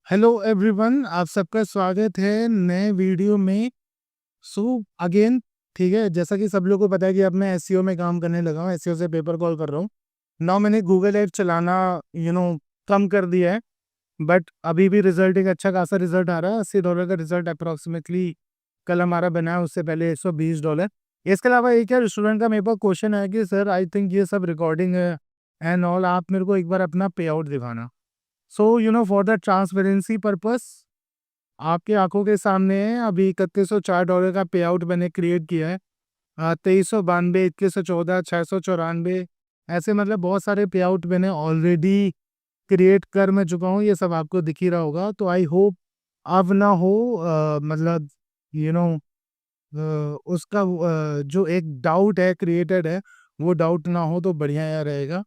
Hello everyone, आप सबका स्वागत है नए वीडियो में। अगेन, ठीक है, जैसा कि सब लोगों को पता है कि अब मैं एसईओ में काम करने लगा हूँ। एसईओ से पेपर कॉल कर रहा हूँ। नाउ मैंने गूगल एड चलाना कम कर दिया है। बट अभी भी रिजल्ट एक अच्छा खासा रिजल्ट आ रहा है। $80 का रिजल्ट अप्रोक्सीमेटली कल हमारा बना है, उससे पहले $120। इसके अलावा एक है रेस्टोरेंट का मेरे पास क्वेश्चन है कि सर आई थिंक ये सब रिकॉर्डिंग है एंड ऑल, आप मेरे को एक बार अपना पे आउट दिखाना। फॉर द ट्रांसपेरेंसी पर्पस, आपकी आंखों के सामने है अभी $3104 का पे आउट मैंने क्रिएट किया है। 2392, 2114, 694, ऐसे मतलब बहुत सारे पे आउट मैंने ऑलरेडी क्रिएट कर मैं चुका हूँ। ये सब आपको दिख ही रहा होगा, तो आई होप अब ना हो मतलब यू नो उसका जो एक डाउट है क्रिएटेड है, वो डाउट ना हो तो बढ़िया यार रहेगा।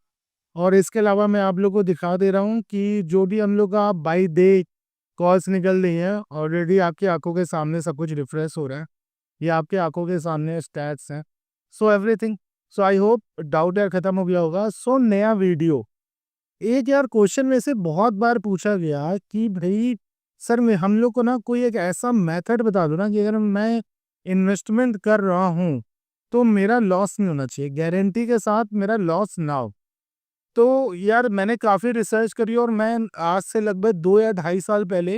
और इसके अलावा मैं आप लोग को दिखा दे रहा हूँ कि जो भी हम लोग का बाई डे कॉल्स निकल रही है, ऑलरेडी आपकी आंखों के सामने सब कुछ रिफ्रेश हो रहा है। ये आपके आंखों के सामने स्टैट्स हैं। So everything, so I hope doubt यार खत्म हो गया होगा। सो नया वीडियो। एक यार क्वेश्चन में से बहुत बार पूछा गया कि भाई सर, मैं हम लोग को ना कोई एक ऐसा मेथड बता दो ना कि अगर मैं इन्वेस्टमेंट कर रहा हूँ तो मेरा लॉस नहीं होना चाहिए, गारंटी के साथ मेरा लॉस ना हो। तो यार मैंने काफ़ी रिसर्च करी और मैं आज से लगभग 2 या ढाई साल पहले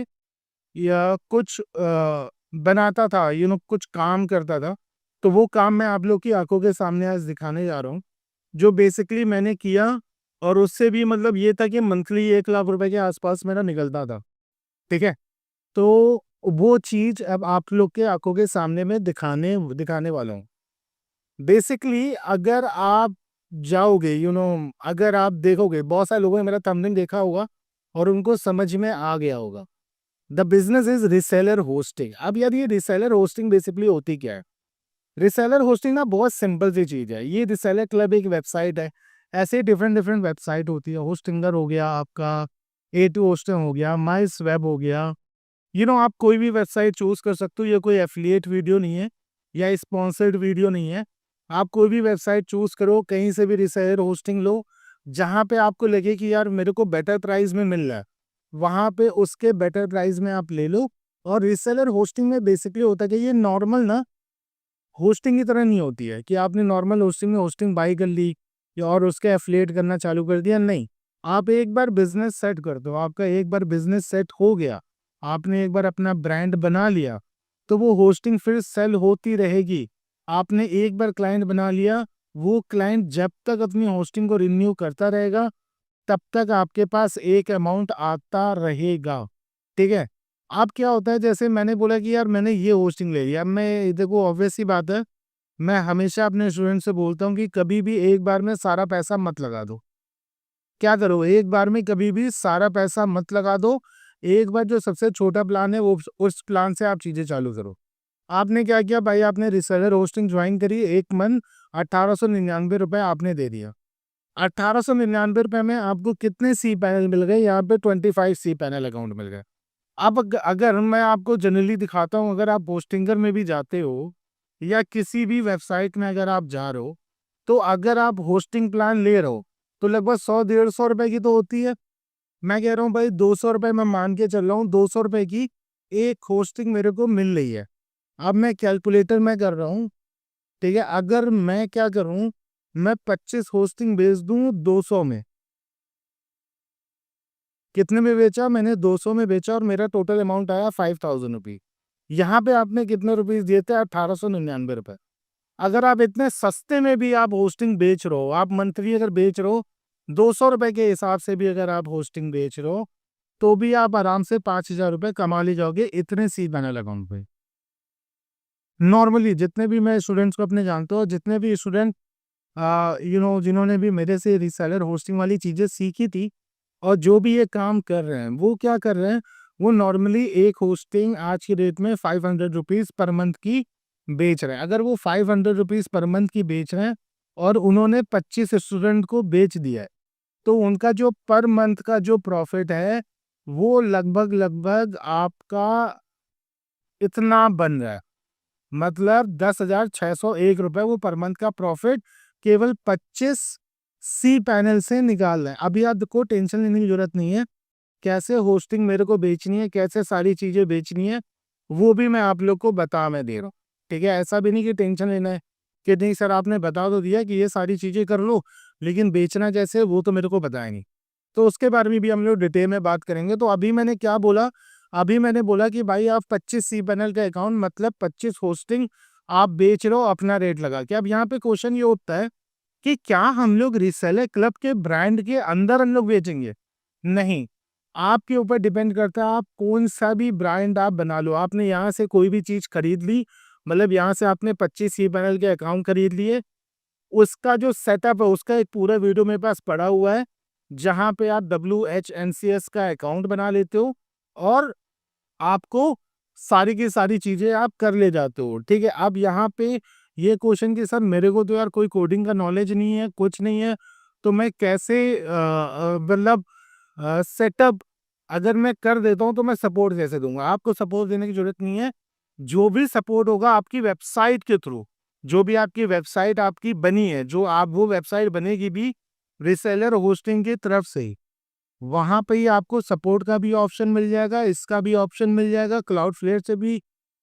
या कुछ बनाता था, कुछ काम करता था। तो वो काम मैं आप लोग की आंखों के सामने आज दिखाने जा रहा हूँ, जो बेसिकली मैंने किया। और उससे भी मतलब ये था कि मंथली 1 लाख रुपए के आसपास मेरा निकलता था। ठीक है, तो वो चीज़ अब आप लोग के आंखों के सामने में दिखाने दिखाने वाला हूँ। बेसिकली अगर आप जाओगे, अगर आप देखोगे, बहुत सारे लोगों ने मेरा थंबनेल देखा होगा और उनको समझ में आ गया होगा। The business is reseller hosting. अब यार ये रिसेलर होस्टिंग बेसिकली होती क्या है? रिसेलर होस्टिंग ना बहुत सिंपल सी चीज है। ये रिसेलर क्लब एक वेबसाइट है। ऐसे डिफरेंट डिफरेंट वेबसाइट होती है। होस्टिंगर हो गया आपका, A2 होस्टिंग हो गया, माइस वेब हो गया। आप कोई भी वेबसाइट चूज कर सकते हो। ये कोई एफिलिएट वीडियो नहीं है या स्पॉन्सर्ड वीडियो नहीं है। आप कोई भी वेबसाइट चूज करो, कहीं से भी रिसेलर होस्टिंग लो, जहां पे आपको लगे कि यार मेरे को बेटर प्राइस में मिल रहा है, वहां पे उसके बेटर प्राइस में आप ले लो। और रिसेलर होस्टिंग में बेसिकली होता है कि ये नॉर्मल ना होस्टिंग की तरह नहीं होती है कि आपने नॉर्मल होस्टिंग में होस्टिंग बाई कर ली या और उसके एफिलिएट करना चालू कर दिया। नहीं, आप एक बार बिजनेस सेट कर दो, आपका एक बार बिजनेस सेट हो गया, आपने एक बार अपना ब्रांड बना लिया, तो वो होस्टिंग फिर सेल होती रहेगी। आपने एक बार क्लाइंट बना लिया, वो क्लाइंट जब तक अपनी होस्टिंग को रिन्यू करता रहेगा, तब तक आपके पास एक अमाउंट आता रहेगा। ठीक है, अब क्या होता है, जैसे मैंने बोला कि यार मैंने ये होस्टिंग ले लिया। अब मैं देखो, ऑब्वियस सी बात है, मैं हमेशा अपने स्टूडेंट से बोलता हूँ कि कभी भी एक बार में सारा पैसा मत लगा दो। क्या करो, एक बार में कभी भी सारा पैसा मत लगा दो। एक बार जो सबसे छोटा प्लान है, वो उस प्लान से आप चीजें चालू करो। आपने क्या किया भाई, आपने रिसेलर होस्टिंग ज्वाइन करी, एक मंथ 1899 रुपए आपने दे दिया। 1899 रुपए में आपको कितने सी पैनल मिल गए? यहाँ पे 25 सी पैनल अकाउंट मिल गए। अब अगर मैं आपको जनरली दिखाता हूँ, अगर आप होस्टिंगर में भी जाते हो या किसी भी वेबसाइट में अगर आप जा रहे हो, तो अगर आप होस्टिंग प्लान ले रहे हो तो लगभग 100-150 रुपए की तो होती है। मैं कह रहा हूँ भाई 200 रुपए मैं मान के चल रहा हूँ, 200 रुपए की एक होस्टिंग मेरे को मिल रही है। अब मैं कैलकुलेटर में कर रहा हूँ, ठीक है, अगर मैं क्या करूँ, मैं 25 होस्टिंग बेच दूं 200 में। कितने में बेचा मैंने? 200 में बेचा और मेरा टोटल अमाउंट आया 5000 रुपी। यहाँ पे आपने कितने रुपीज दिए थे? 1899 रुपए। अगर आप इतने सस्ते में भी आप होस्टिंग बेच रहे हो, आप मंथली अगर बेच रहे हो 200 रुपए के हिसाब से भी अगर आप होस्टिंग बेच रहे हो, तो भी आप आराम से 5000 रुपए कमा ले जाओगे इतने सी पैनल अकाउंट पे। नॉर्मली जितने भी मैं स्टूडेंट्स को अपने जानता हूँ, जितने भी स्टूडेंट जिन्होंने भी मेरे से रीसेलर होस्टिंग वाली चीजें सीखी थी और जो भी ये काम कर रहे हैं, वो क्या कर रहे हैं, वो नॉर्मली एक होस्टिंग आज की डेट में 500 रुपीज पर मंथ की बेच रहे हैं। अगर वो 500 रुपीज पर मंथ की बेच रहे हैं और उन्होंने 25 स्टूडेंट को बेच दिया है, तो उनका जो पर मंथ का जो प्रॉफिट है, वो लगभग लगभग आपका इतना बन रहा है। मतलब 10,601 रुपए वो पर मंथ का प्रॉफिट केवल 25 सी पैनल से निकाल रहे हैं। अभी आपको टेंशन लेने की जरूरत नहीं है। कैसे होस्टिंग मेरे को बेचनी है, कैसे सारी चीज़ें बेचनी है, वो भी मैं आप लोग को बता मैं दे रहा हूँ। ठीक है? ऐसा भी नहीं कि टेंशन लेना है कि नहीं सर आपने बता तो दिया कि ये सारी चीज़ें कर लो, लेकिन बेचना कैसे है वो तो मेरे को पता है नहीं। तो उसके बारे में भी हम लोग डिटेल में बात करेंगे। तो अभी मैंने क्या बोला? अभी मैंने बोला कि भाई आप 25 cPanel का अकाउंट मतलब 25 होस्टिंग आप बेच रहे हो अपना रेट लगा के। अब यहाँ पे क्वेश्चन ये उठता है कि क्या हम लोग रीसेलर क्लब के ब्रांड के अंदर हम लोग बेचेंगे? नहीं, आपके ऊपर डिपेंड करता है आप कौन-सा भी ब्रांड आप बना लो। आपने यहाँ से कोई भी चीज़ खरीद ली, मतलब यहाँ से आपने 25 cPanel के अकाउंट खरीद लिए, उसका जो सेटअप है उसका एक पूरा वीडियो मेरे पास पड़ा हुआ है, जहाँ पे आप WHNCS का अकाउंट बना लेते हो और आपको सारी की सारी चीज़ें आप कर ले जाते हो, ठीक है? अब यहाँ पे ये क्वेश्चन कि सर मेरे को तो यार कोई कोडिंग का नॉलेज नहीं है, कुछ नहीं है, तो मैं कैसे मतलब सेटअप अगर मैं कर देता हूँ तो मैं सपोर्ट कैसे दूँगा? आपको सपोर्ट देने की ज़रूरत नहीं है, जो भी सपोर्ट होगा आपकी वेबसाइट के थ्रू, जो भी आपकी वेबसाइट आपकी बनी है, जो आप वो वेबसाइट बनेगी भी रीसेलर होस्टिंग की तरफ से ही। वहाँ पे ही आपको सपोर्ट का भी ऑप्शन मिल जाएगा, इसका भी ऑप्शन मिल जाएगा, क्लाउडफ्लेयर से भी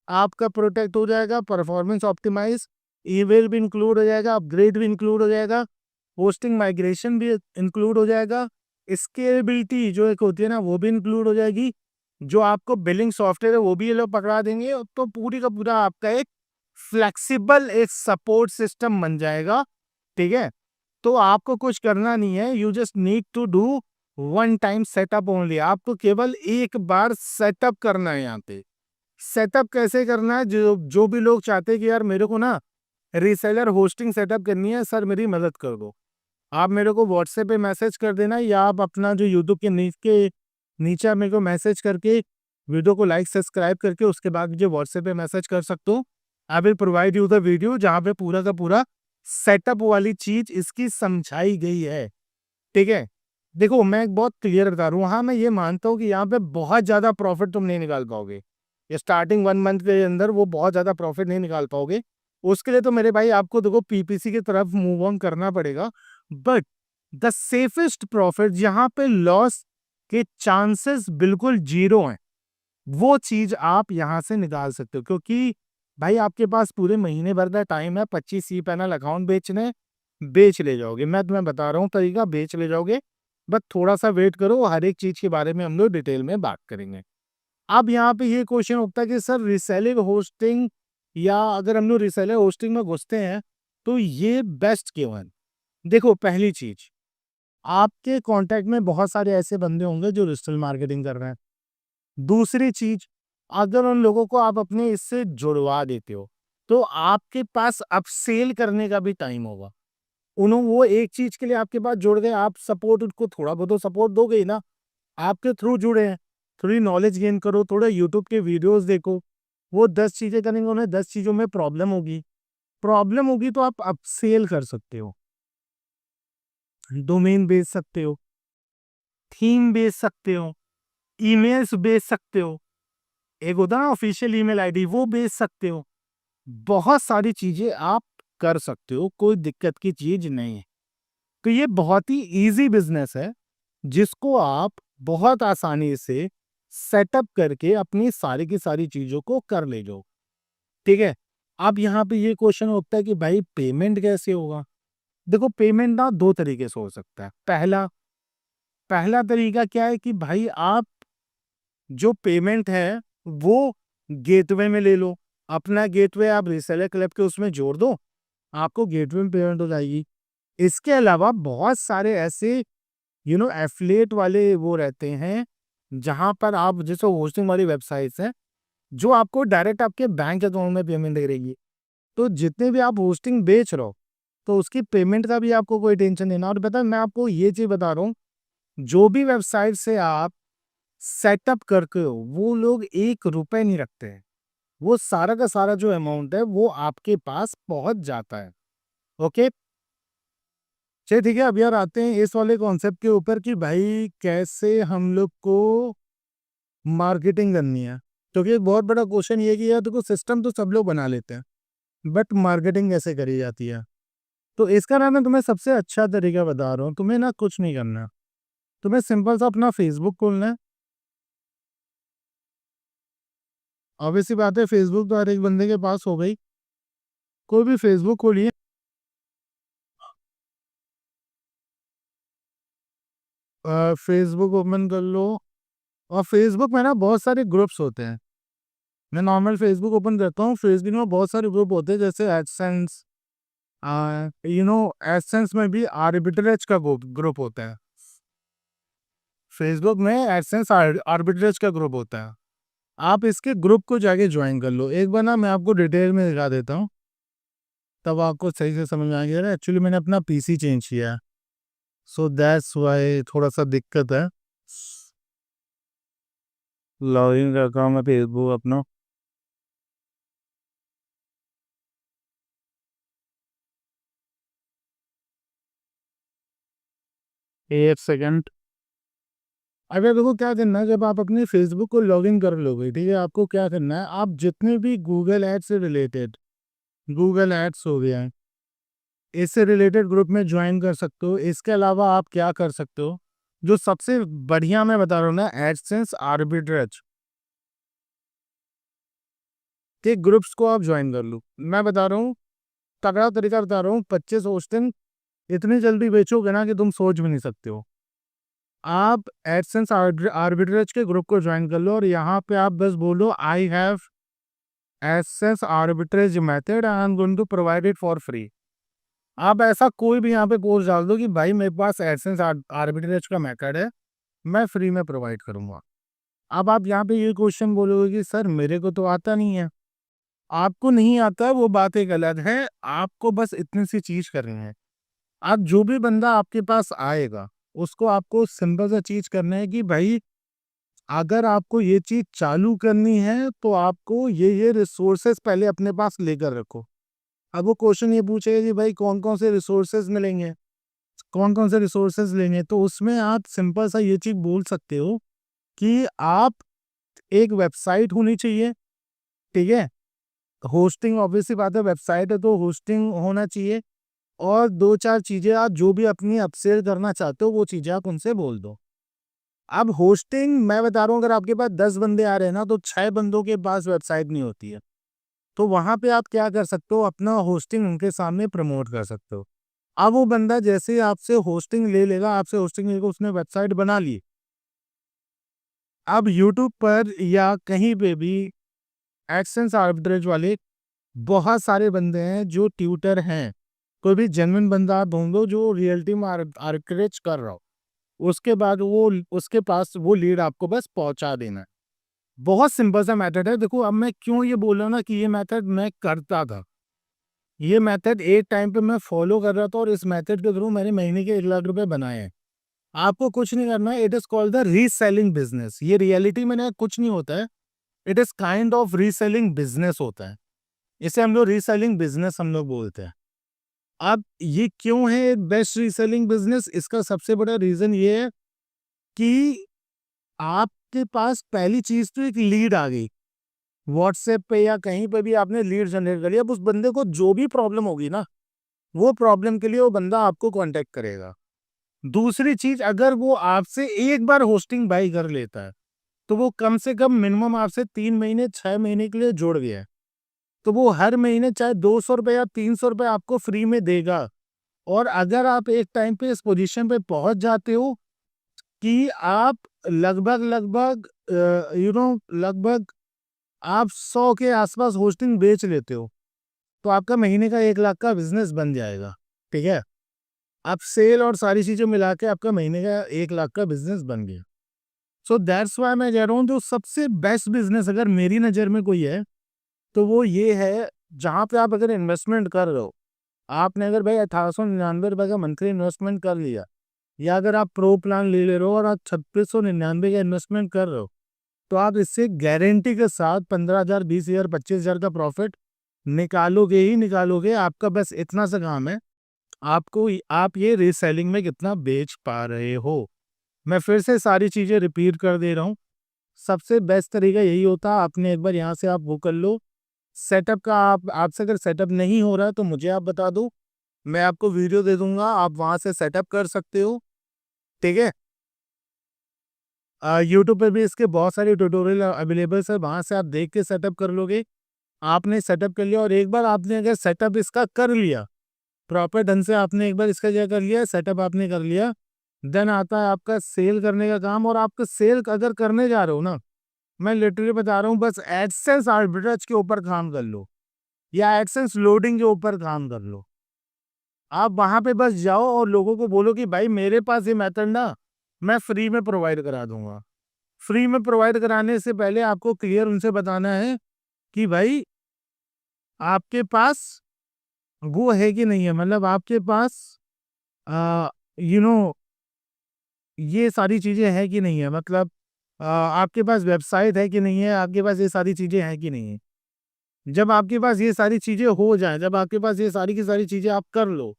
आपका प्रोटेक्ट हो जाएगा, परफॉर्मेंस ऑप्टिमाइज़, ईमेल भी इंक्लूड हो जाएगा, अपग्रेड भी इंक्लूड हो जाएगा, होस्टिंग माइग्रेशन भी इंक्लूड हो जाएगा, स्केलेबिलिटी जो एक होती है ना, वो भी इंक्लूड हो जाएगी, जो आपको बिलिंग सॉफ्टवेयर है, वो भी ये लोग पकड़ा देंगे, तो पूरी का पूरा आपका एक फ्लेक्सिबल एक सपोर्ट सिस्टम बन जाएगा, ठीक है? तो आपको कुछ करना नहीं है, you just need to do one time setup only. आपको केवल एक बार सेटअप करना है यहाँ पे। सेटअप कैसे करना है? जो जो भी लोग चाहते हैं कि यार मेरे को ना रीसेलर होस्टिंग सेटअप करनी है, सर मेरी मदद कर दो। आप मेरे को व्हाट्सएप पे मैसेज कर देना या आप अपना जो यूट्यूब के नीचे आप मेरे को मैसेज करके वीडियो को लाइक सब्सक्राइब करके उसके बाद मुझे व्हाट्सएप पे मैसेज कर सकते हो। I will provide you the video जहाँ पे पूरा का पूरा सेटअप वाली चीज इसकी समझाई गई है, ठीक है? देखो मैं एक बहुत क्लियर बता रहा हूँ, हाँ मैं ये मानता हूँ कि यहाँ पे बहुत ज़्यादा प्रॉफिट तुम नहीं निकाल पाओगे। ये स्टार्टिंग 1 मंथ के अंदर वो बहुत ज़्यादा प्रॉफिट नहीं निकाल पाओगे। उसके लिए तो मेरे भाई आपको देखो पीपीसी की तरफ मूव ऑन करना पड़ेगा। बट द सेफेस्ट प्रॉफिट जहाँ पे लॉस के चांसेस बिल्कुल ज़ीरो हैं, वो चीज़ आप यहाँ से निकाल सकते हो क्योंकि भाई आपके पास पूरे महीने भर का टाइम है 25 cPanel अकाउंट बेचने, बेच ले जाओगे। मैं तुम्हें बता रहा हूँ तरीका, बेच ले जाओगे। बस थोड़ा-सा वेट करो, हर एक चीज़ के बारे में हम लोग डिटेल में बात करेंगे। अब यहाँ पे ये क्वेश्चन उठता है कि सर रीसेलिंग होस्टिंग या अगर हम लोग रीसेलर होस्टिंग में घुसते हैं, तो ये बेस्ट क्यों है? देखो पहली चीज़, आपके कॉन्टैक्ट में बहुत सारे ऐसे बंदे होंगे जो डिजिटल मार्केटिंग कर रहे हैं। दूसरी चीज़, अगर उन लोगों को आप अपने इससे जुड़वा देते हो, तो आपके पास अपसेल करने का भी टाइम होगा। वो एक चीज़ के लिए आपके पास जुड़ गए, आप सपोर्ट उनको थोड़ा बहुत तो सपोर्ट दोगे ही ना। आपके थ्रू जुड़े हैं, थोड़ी नॉलेज गेन करो, थोड़ा यूट्यूब के वीडियोज़ देखो। वो 10 चीज़ें करेंगे, उन्हें 10 चीज़ों में प्रॉब्लम होगी तो आप अपसेल कर सकते हो, डोमेन बेच सकते हो, थीम बेच सकते हो, ईमेल्स बेच सकते हो। एक होता है ना ऑफिशियल ईमेल आईडी, वो बेच सकते हो। बहुत सारी चीज़ें आप कर सकते हो, कोई दिक्कत की चीज़ नहीं है। तो ये बहुत ही ईज़ी बिज़नेस है, जिसको आप बहुत आसानी से सेटअप करके अपनी सारी की सारी चीज़ों को कर ले जाओ, ठीक है? अब यहाँ पे ये क्वेश्चन उठता है कि भाई पेमेंट कैसे होगा? देखो पेमेंट ना 2 तरीके से हो सकता है। पहला पहला तरीका क्या है कि भाई आप जो पेमेंट है, वो गेटवे में ले लो। अपना गेटवे आप रीसेलर क्लब के उसमें जोड़ दो, आपको गेटवे में पेमेंट हो जाएगी। इसके अलावा बहुत सारे ऐसे एफिलिएट वाले वो रहते हैं, जहाँ पर आप जैसे होस्टिंग वाली वेबसाइट्स हैं, जो आपको डायरेक्ट आपके बैंक अकाउंट में पेमेंट करेगी। तो जितने भी आप होस्टिंग बेच रहे हो, तो उसकी पेमेंट का भी आपको कोई टेंशन नहीं है। और पता है मैं आपको ये चीज़ बता रहा हूँ, जो भी वेबसाइट से आप सेटअप करके हो, वो लोग ₹1 नहीं रखते हैं। वो सारा का सारा जो अमाउंट है, वो आपके पास पहुँच जाता है। ओके? चलिए ठीक है, अब यार आते हैं इस वाले कॉन्सेप्ट के ऊपर कि भाई कैसे हम लोग को मार्केटिंग करनी है। क्योंकि एक बहुत बड़ा क्वेश्चन ये है कि यार देखो सिस्टम तो सब लोग बना लेते हैं, बट मार्केटिंग कैसे करी जाती है? तो इसका ना मैं तुम्हें सबसे अच्छा तरीका बता रहा हूँ, तुम्हें ना कुछ नहीं करना। तुम्हें सिंपल सा अपना फेसबुक खोलना है, ऑब्वियस सी बात है, फेसबुक तो हर एक बंदे के पास हो गई। कोई भी फेसबुक खोलिए, फेसबुक ओपन कर लो, और फेसबुक में ना बहुत सारे ग्रुप्स होते हैं। मैं नॉर्मल फेसबुक ओपन करता हूँ, फेसबुक में बहुत सारे ग्रुप होते हैं, जैसे एडसेंस, एडसेंस में भी आर्बिट्रेज का ग्रुप होता है। फेसबुक में एडसेंस आर्बिट्रेज का ग्रुप होता है। आप इसके ग्रुप को जाके ज्वाइन कर लो। एक बार ना मैं आपको डिटेल में दिखा देता हूँ, तब आपको सही से समझ में आएगा। एक्चुअली मैंने अपना पीसी चेंज किया है, सो दैट्स वाई थोड़ा सा दिक्कत है। लॉगिन करता हूँ मैं फेसबुक अपना। एक सेकंड। अगर देखो क्या करना है, जब आप अपने फेसबुक को लॉगिन कर लोगे, ठीक है, आपको क्या करना है, आप जितने भी गूगल एड्स से रिलेटेड, गूगल एड्स हो गया, इससे रिलेटेड ग्रुप में ज्वाइन कर सकते हो। इसके अलावा आप क्या कर सकते हो, जो सबसे बढ़िया मैं बता रहा हूँ ना, एडसेंस आर्बिट्रेज के ग्रुप्स को आप ज्वाइन कर लो। मैं बता रहा हूँ, तगड़ा तरीका बता रहा हूँ, 25 होस्टिंग इतनी जल्दी बेचोगे ना कि तुम सोच भी नहीं सकते हो। आप एडसेंस आर्बिट्रेज के ग्रुप को ज्वाइन कर लो, और यहाँ पे आप बस बोलो, I have AdSense arbitrage method, I am going to provide it for free. आप ऐसा कोई भी यहाँ पे पोस्ट डाल दो कि भाई मेरे पास एडसेंस आर्बिट्रेज का मेथड है, मैं फ्री में प्रोवाइड करूंगा। अब आप यहाँ पे ये क्वेश्चन बोलोगे कि सर मेरे को तो आता नहीं है। आपको नहीं आता, वो बात एक अलग है, आपको बस इतनी सी चीज करनी है। आप जो भी बंदा आपके पास आएगा, उसको आपको सिंपल सा चीज करना है कि भाई अगर आपको ये चीज चालू करनी है तो आपको ये रिसोर्सेस पहले अपने पास लेकर रखो। अब वो क्वेश्चन ये पूछेगा कि भाई कौन कौन से रिसोर्सेज मिलेंगे, कौन कौन से रिसोर्सेज लेंगे, तो उसमें आप सिंपल सा ये चीज बोल सकते हो कि आप, एक वेबसाइट होनी चाहिए, ठीक है, होस्टिंग ऑब्वियसली बात है, वेबसाइट है तो होस्टिंग होना चाहिए, और दो चार चीजें आप जो भी अपनी अपसेल करना चाहते हो वो चीजें आप उनसे बोल दो। अब होस्टिंग मैं बता रहा हूँ, अगर आपके पास 10 बंदे आ रहे हैं ना, तो 6 बंदों के पास वेबसाइट नहीं होती है, तो वहां पे आप क्या कर सकते हो, अपना होस्टिंग उनके सामने प्रमोट कर सकते हो। अब वो बंदा जैसे ही आपसे होस्टिंग ले लेगा, आपसे होस्टिंग लेकर उसने वेबसाइट बना ली, अब यूट्यूब पर या कहीं पे भी एडसेंस आर्बिट्रेज वाले बहुत सारे बंदे हैं जो ट्यूटर हैं। कोई भी जेन्युइन बंदा आप ढूंढो जो रियलिटी में आर्बिट्रेज कर रहा हो, उसके बाद वो, उसके पास वो लीड आपको बस पहुंचा देना है। बहुत सिंपल सा मेथड है। देखो अब मैं क्यों ये बोल रहा हूँ ना कि ये मेथड मैं करता था, ये मेथड एक टाइम पे मैं फॉलो कर रहा था, और इस मेथड के थ्रू मैंने महीने के 1 लाख रुपए बनाए हैं। आपको कुछ नहीं करना है, it is called the reselling business. ये रियलिटी में ना कुछ नहीं होता है, it is kind of reselling business होता है। इसे हम लोग रीसेलिंग बिजनेस हम लोग बोलते हैं। अब ये क्यों है बेस्ट रीसेलिंग बिजनेस, इसका सबसे बड़ा रीजन ये है कि आपके पास पहली चीज तो एक लीड आ गई, व्हाट्सएप पे या कहीं पे भी आपने लीड जनरेट कर लिया। अब उस बंदे को जो भी प्रॉब्लम होगी ना, वो प्रॉब्लम के लिए वो बंदा आपको कांटेक्ट करेगा। दूसरी चीज, अगर वो आपसे एक बार होस्टिंग बाई कर लेता है, तो वो कम से कम मिनिमम आपसे 3 महीने 6 महीने के लिए जुड़ गया है, तो वो हर महीने चाहे 200 रुपए या 300 रुपए आपको फ्री में देगा। और अगर आप एक टाइम पे इस पोजीशन पे पहुंच जाते हो कि आप लगभग लगभग लगभग आप 100 के आसपास होस्टिंग बेच लेते हो, तो आपका महीने का 1 लाख का बिजनेस बन जाएगा। ठीक है, आप सेल और सारी चीजें मिला के आपका महीने का 1 लाख का बिजनेस बन गया। सो दैट्स वाई मैं कह रहा हूँ, जो सबसे बेस्ट बिजनेस अगर मेरी नज़र में कोई है, तो वो ये है, जहाँ पे आप अगर इन्वेस्टमेंट कर रहे हो, आपने अगर भाई 1899 रुपये का मंथली इन्वेस्टमेंट कर लिया, या अगर आप प्रो प्लान ले ले रहे हो और आप 2699 का इन्वेस्टमेंट कर रहे हो, तो आप इससे गारंटी के साथ 15,000 20,000 25,000 का प्रॉफिट निकालोगे ही निकालोगे। आपका बस इतना सा काम है, आपको आप ये रीसेलिंग में कितना बेच पा रहे हो। मैं फिर से सारी चीजें रिपीट कर दे रहा हूँ। सबसे बेस्ट तरीका यही होता है, आपने एक बार यहाँ से आप वो कर लो सेटअप का। आप आपसे अगर सेटअप नहीं हो रहा है तो मुझे आप बता दो, मैं आपको वीडियो दे दूंगा, आप वहां से सेटअप कर सकते हो। ठीक है, यूट्यूब पे भी इसके बहुत सारे ट्यूटोरियल अवेलेबल है, वहाँ से आप देख के सेटअप कर लोगे। आपने सेटअप कर लिया और एक बार आपने अगर सेटअप इसका कर लिया, प्रॉपर ढंग से आपने एक बार इसका क्या कर लिया, सेटअप आपने कर लिया, देन आता है आपका सेल करने का काम। और आपका सेल अगर करने जा रहे हो ना, मैं लिटरली बता रहा हूँ, बस एडसेंस आर्बिट्रेज के ऊपर काम कर लो या एडसेंस लोडिंग के ऊपर काम कर लो। आप वहां पे बस जाओ और लोगों को बोलो कि भाई मेरे पास ये मेथड ना मैं फ्री में प्रोवाइड करा दूंगा। फ्री में प्रोवाइड कराने से पहले आपको क्लियर उनसे बताना है कि भाई आपके पास वो है कि नहीं है, मतलब आपके पास आ, यू नो ये सारी चीजें हैं कि नहीं है, मतलब आपके पास वेबसाइट है कि नहीं है, आपके पास ये सारी चीजें हैं कि नहीं है। जब आपके पास ये सारी चीजें हो जाएं, जब आपके पास ये सारी की सारी चीजें आप कर लो,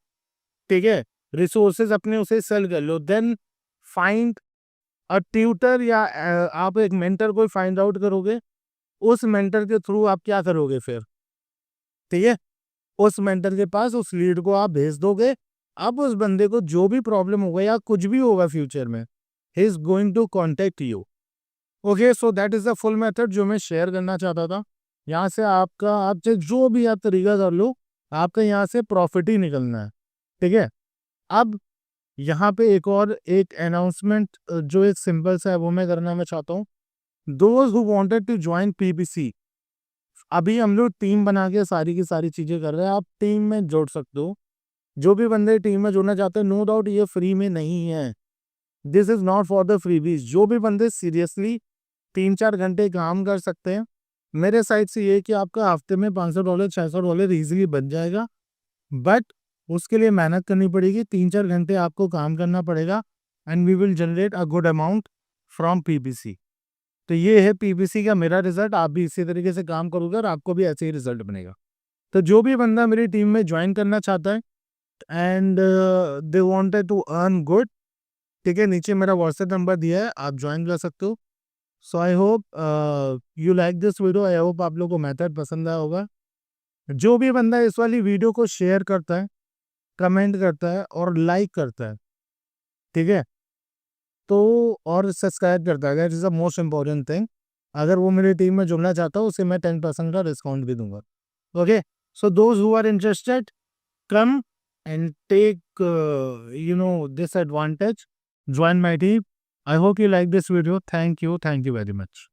ठीक है, रिसोर्सेज अपने उसे सेल कर लो, देन फाइंड अ ट्यूटर या आप एक मेंटर को फाइंड आउट करोगे। उस मेंटर के थ्रू आप क्या करोगे फिर, ठीक है, उस मेंटर के पास उस लीड को आप भेज दोगे। अब उस बंदे को जो भी प्रॉब्लम होगा या कुछ भी होगा फ्यूचर में, he is going to contact you. Okay, so that is the full method जो मैं शेयर करना चाहता था। यहाँ से आपका आप चाहे जो भी आप तरीका कर लो, आपका यहाँ से प्रॉफिट ही निकलना है, ठीक है। अब यहाँ पे एक और एक अनाउंसमेंट जो एक सिंपल सा है वो मैं करना मैं चाहता हूँ। Those who wanted to join PPC, अभी हम लोग टीम बना के सारी की सारी चीजें कर रहे हैं, आप टीम में जोड़ सकते हो। जो भी बंदे टीम में जुड़ना चाहते हैं, नो डाउट ये फ्री में नहीं है, this is not for the freebies. जो भी बंदे सीरियसली 3-4 घंटे काम कर सकते हैं, मेरे साइड से ये कि आपका हफ्ते में $500 $600 इजीली बन जाएगा। बट उसके लिए मेहनत करनी पड़ेगी, 3-4 घंटे आपको काम करना पड़ेगा, and we will generate a good amount from PPC. तो ये है पीपीसी का मेरा रिजल्ट। आप भी इसी तरीके से काम करोगे और आपको भी ऐसे ही रिजल्ट बनेगा। तो जो भी बंदा मेरी टीम में ज्वाइन करना चाहता है and they wanted to earn good, ठीक है, नीचे मेरा व्हाट्सएप नंबर दिया है, आप ज्वाइन कर सकते हो। So I hope you like this video, I hope आप लोगों को मेथड पसंद आया होगा। जो भी बंदा इस वाली वीडियो को शेयर करता है, कमेंट करता है और लाइक करता है, ठीक है, तो और सब्सक्राइब करता है, that is the most important thing. अगर वो मेरी टीम में जुड़ना चाहता है, उसे मैं 10% का डिस्काउंट भी दूंगा। Okay, so those who are interested, come and take this advantage, join my team. I hope you like this video. Thank you very much.